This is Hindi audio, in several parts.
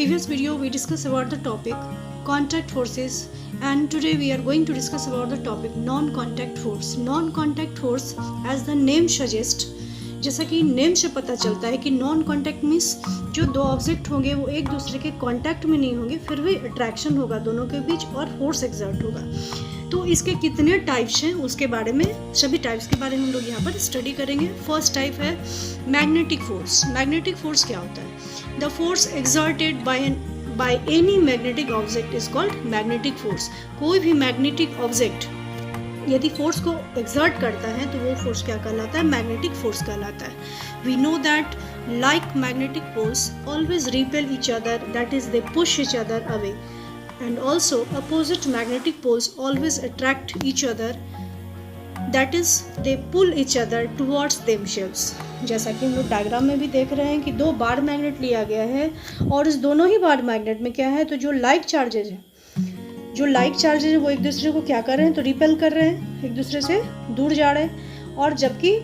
previous video we discussed about the topic contact forces, and today we are going to discuss about the topic non-contact force. Non-contact force, as the name suggests, जैसा कि नेम से पता चलता है कि नॉन कॉन्टैक्ट मीन्स जो दो ऑब्जेक्ट होंगे वो एक दूसरे के कांटेक्ट में नहीं होंगे, फिर भी अट्रैक्शन होगा दोनों के बीच और फोर्स एक्सर्ट होगा। तो इसके कितने टाइप्स हैं उसके बारे में, सभी टाइप्स के बारे में हम लोग यहाँ पर स्टडी करेंगे। फर्स्ट टाइप है मैग्नेटिक फोर्स। मैग्नेटिक फोर्स क्या होता है? The force exerted by any magnetic object is called magnetic force. कोई भी मैग्नेटिक ऑब्जेक्ट यदि फोर्स को एक्सर्ट करता है तो वो फोर्स क्या कहलाता है? मैग्नेटिक फोर्स कहलाता है। We know that like magnetic poles always repel each other, that is they push each other away, and also opposite magnetic poles always attract each other, that is they pull each other towards themselves। जैसा कि हम लोग डायग्राम में भी देख रहे हैं कि दो बार मैग्नेट लिया गया है और इस दोनों ही बार मैग्नेट में क्या है, तो जो लाइक चार्जेज है वो एक दूसरे को क्या कर रहे हैं, तो रिपेल कर रहे हैं, एक दूसरे से दूर जा रहे हैं। और जबकि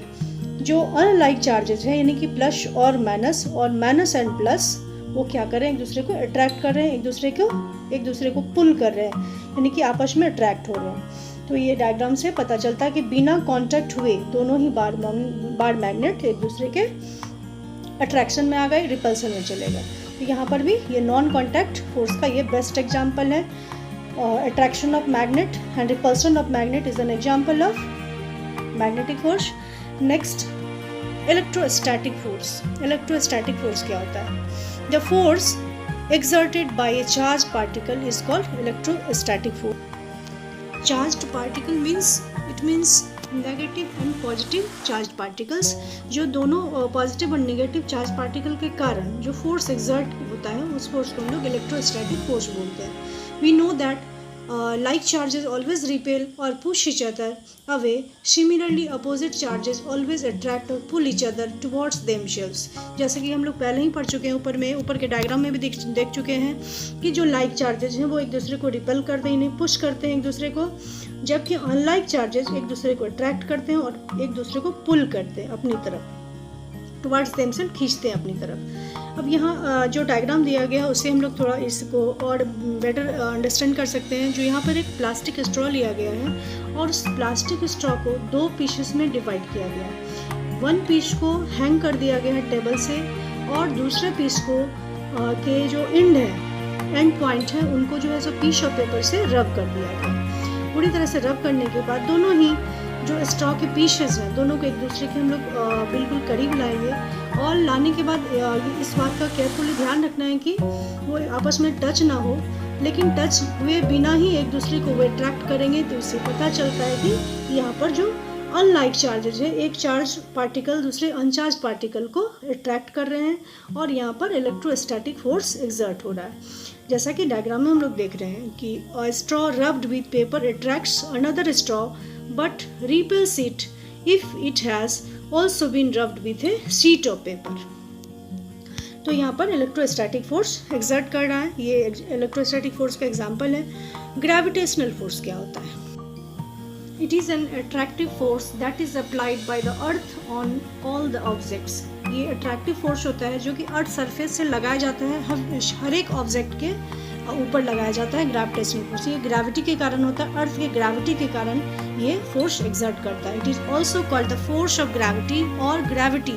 जो अनलाइक चार्जेज है यानी कि प्लस और माइनस एंड प्लस, वो क्या कर रहे हैं, एक दूसरे को अट्रैक्ट कर रहे हैं, एक दूसरे को पुल कर रहे हैं, यानी कि आपस में अट्रैक्ट हो रहे हैं। तो ये डायग्राम से पता चलता है कि बिना कांटेक्ट हुए दोनों ही बार मैग्नेट एक दूसरे के अट्रैक्शन में आ गए, रिपल्सन में चले गए। तो यहाँ पर भी ये नॉन कांटेक्ट फोर्स का ये बेस्ट एग्जाम्पल है। Attraction of magnet and repulsion of magnet is an example of magnetic force. Next, electrostatic force. Electrostatic force क्या होता है? The force exerted by a charged particle is called electrostatic force. Charged particle means negative and positive charged particles। जो दोनों पॉजिटिव और नेगेटिव चार्ज पार्टिकल के कारण जो फोर्स एक्सर्ट होता है उस फोर्स को हम लोग इलेक्ट्रोस्टैटिक फोर्स बोलते हैं। We know that like charges always repel or push each other away, similarly opposite charges always attract or pull each other towards themselves। जैसे कि हम लोग पहले ही पढ़ चुके हैं, ऊपर के डायग्राम में भी देख चुके हैं कि जो लाइक चार्जेज हैं वो एक दूसरे को रिपेल करते हैं, इन्हें पुश करते हैं एक दूसरे को, जबकि अनलाइक चार्जेज एक दूसरे को अट्रैक्ट करते हैं और एक दूसरे को पुल करते हैं अपनी तरफ, टुवर्ड्स देमसेल्फ, खींचते हैं अपनी तरफ। अब यहाँ जो डायग्राम दिया गया है उससे हम लोग थोड़ा इसको और बेटर अंडरस्टैंड कर सकते हैं। जो यहाँ पर एक प्लास्टिक स्ट्रॉ लिया गया है और उस प्लास्टिक स्ट्रॉ को दो पीसेस में डिवाइड किया गया है। वन पीस को हैंग कर दिया गया है टेबल से और दूसरे पीस को के जो एंड पॉइंट है उनको जो है सो पीस ऑफ पेपर से रब कर दिया गया। पूरी तरह से रब करने के बाद दोनों ही जो स्ट्रॉ के पीसेस हैं दोनों को एक दूसरे के हम लोग बिल्कुल करीब लाएंगे और लाने के बाद इस बात का केयरफुली ध्यान रखना है कि वो आपस में टच ना हो, लेकिन टच हुए बिना ही एक दूसरे को वो अट्रैक्ट करेंगे। तो इससे पता चलता है कि यहाँ पर जो अनलाइक चार्जेज है, एक चार्ज पार्टिकल दूसरे अनचार्ज पार्टिकल को अट्रैक्ट कर रहे हैं और यहाँ पर इलेक्ट्रोस्टैटिक फोर्स एक्सर्ट हो रहा है। जैसा कि डायग्राम में हम लोग देख रहे हैं कि straw rubbed with paper attracts another straw but repels it if it has also been rubbed with a sheet of paper। तो यहाँ पर इलेक्ट्रोस्टैटिक फोर्स एक्सर्ट कर रहा है। ये इलेक्ट्रोस्टैटिक फोर्स का एग्जांपल है। ग्रेविटेशनल फोर्स क्या होता है? It is an attractive force that is applied by the earth on all the objects। ये अट्रैक्टिव फोर्स होता है जो कि अर्थ सरफेस से लगाया जाता है, हर एक ऑब्जेक्ट के ऊपर लगाया जाता है। ग्रेविटेशनल फोर्स ये ग्रेविटी के कारण होता है, अर्थ के ग्रेविटी के कारण ये फोर्स एक्सर्ट करता है। It is also called the force of gravity और gravity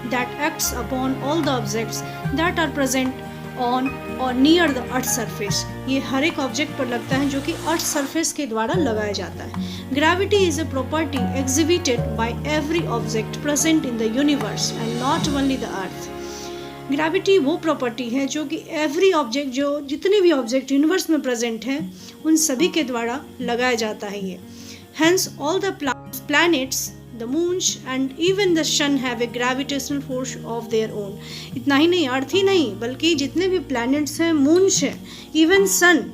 that acts upon all the objects that are present on और नियर द अर्थ सरफेस। ये हर एक ऑब्जेक्ट पर लगता है जो कि अर्थ सरफेस के द्वारा लगाया जाता है। Gravity is a property exhibited by every object present in the universe and not only the earth. Gravity वो प्रॉपर्टी है जो कि एवरी ऑब्जेक्ट, जो जितने भी ऑब्जेक्ट यूनिवर्स में प्रेजेंट हैं उन सभी के द्वारा लगाया जाता है ये। Hence all the planets, the moons and even the sun have a gravitational force of their own। इतना ही नहीं, अर्थ ही नहीं बल्कि जितने भी प्लैनेट्स हैं, मून्स हैं, even sun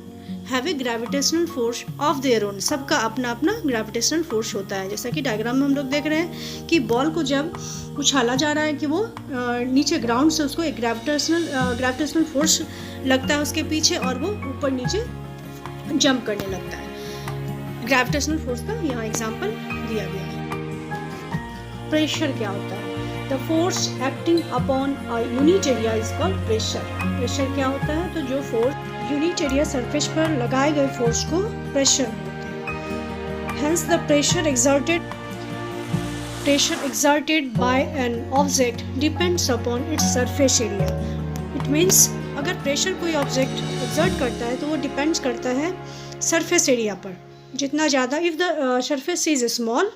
have a gravitational force of their own. सबका अपना अपना ग्रेविटेशनल फोर्स होता है। जैसा कि डायग्राम में हम लोग देख रहे हैं कि बॉल को जब उछाला जा रहा है कि वो नीचे ग्राउंड से उसको एक ग्रेविटेशनल फोर्स लगता है उसके पीछे और वो ऊपर नीचे जंप करने लगता है। ग्रेविटेशनल फोर्स का यहाँ एग्जाम्पल दिया गया है। प्रेशर क्या होता है? The force acting upon a unit area is called pressure. Pressure क्या होता है? तो जो फोर्स यूनिट एरिया सरफेस पर लगाए गए फोर्स को प्रेशर बोलते हैं। Hence the pressure exerted by an object depends upon its surface area. It means अगर प्रेशर कोई ऑब्जेक्ट एक्सर्ट करता है तो वो डिपेंड्स करता है सरफेस एरिया पर। जितना ज़्यादा, if the surface is small,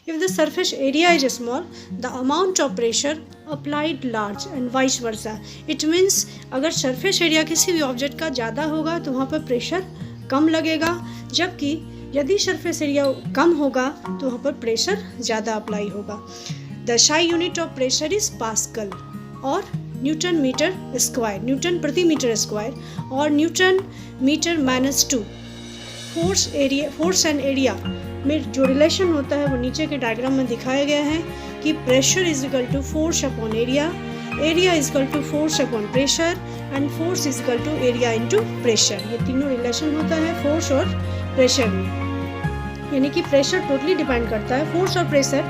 if the surface area is small, the amount of pressure applied large and vice versa. It means अगर सरफेस एरिया किसी भी ऑब्जेक्ट का ज़्यादा होगा तो वहाँ पर प्रेशर कम लगेगा, जबकि यदि सरफेस एरिया कम होगा तो वहाँ पर प्रेशर ज़्यादा अप्लाई होगा। The SI unit of pressure is pascal और न्यूटन मीटर स्क्वायर, न्यूटन प्रति मीटर स्क्वायर और newton metre -2। Force and area में जो रिलेशन होता है वो नीचे के डायग्राम में दिखाया गया है कि pressure is equal to force upon area, area is equal to force upon pressure and force is equal to area into pressure. ये तीनों रिलेशन होता है फोर्स और प्रेशर में, यानी कि प्रेशर टोटली डिपेंड करता है फोर्स और pressure.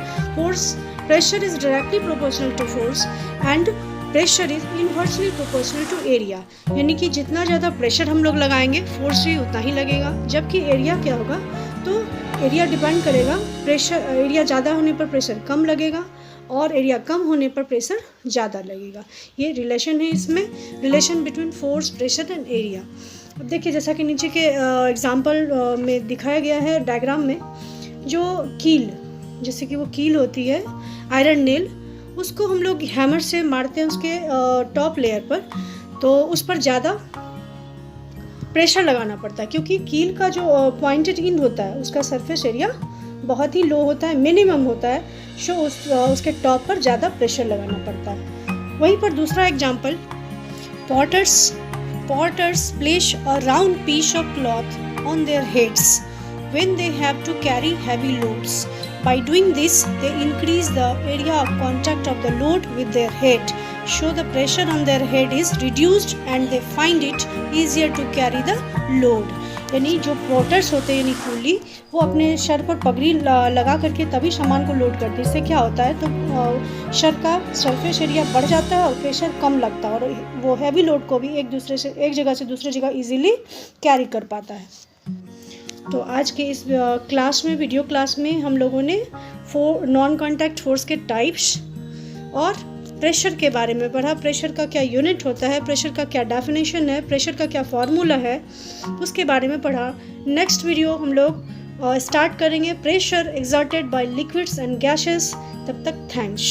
Pressure is directly proportional to force and pressure is inversely proportional to area, यानी कि जितना ज़्यादा प्रेशर हम लोग लगाएंगे फोर्स भी उतना ही लगेगा, जबकि एरिया क्या होगा? तो एरिया डिपेंड करेगा, प्रेशर एरिया ज़्यादा होने पर प्रेशर कम लगेगा और एरिया कम होने पर प्रेशर ज़्यादा लगेगा। ये रिलेशन है, इसमें relation between force, pressure and area. अब देखिए जैसा कि नीचे के एग्जाम्पल में दिखाया गया है डायग्राम में, जो कील, जैसे कि वो कील होती है आयरन नेल, उसको हम लोग हैमर से मारते हैं उसके टॉप लेयर पर, तो उस पर ज़्यादा प्रेशर लगाना पड़ता है क्योंकि कील का जो पॉइंटेड एंड होता है उसका सरफेस एरिया बहुत ही लो होता है, मिनिमम होता है, सो उसके टॉप पर ज़्यादा प्रेशर लगाना पड़ता है। वहीं पर दूसरा example, Potters place a round piece of cloth on their heads when they have to carry heavy loads. By doing this, they increase the area of contact of the load with their head, so the pressure on their head is reduced and they find it easier to carry the load. यानी जो पोर्टर्स होते हैं, यानी कूली, वो अपने सर पर पगड़ी लगा करके तभी सामान को लोड करते हैं। इससे क्या होता है? तो सर का सरफेस एरिया बढ़ जाता है और प्रेशर कम लगता है और वो हैवी लोड को भी एक जगह से दूसरी जगह इजीली कैरी कर पाता है। तो आज के इस क्लास में, वीडियो क्लास में, हम लोगों ने नॉन कॉन्टैक्ट फोर्स के टाइप्स और प्रेशर के बारे में पढ़ा। प्रेशर का क्या यूनिट होता है, प्रेशर का क्या डेफिनेशन है, प्रेशर का क्या फॉर्मूला है, उसके बारे में पढ़ा। नेक्स्ट वीडियो हम लोग स्टार्ट करेंगे pressure exerted by liquids and gases. तब तक थैंक्स।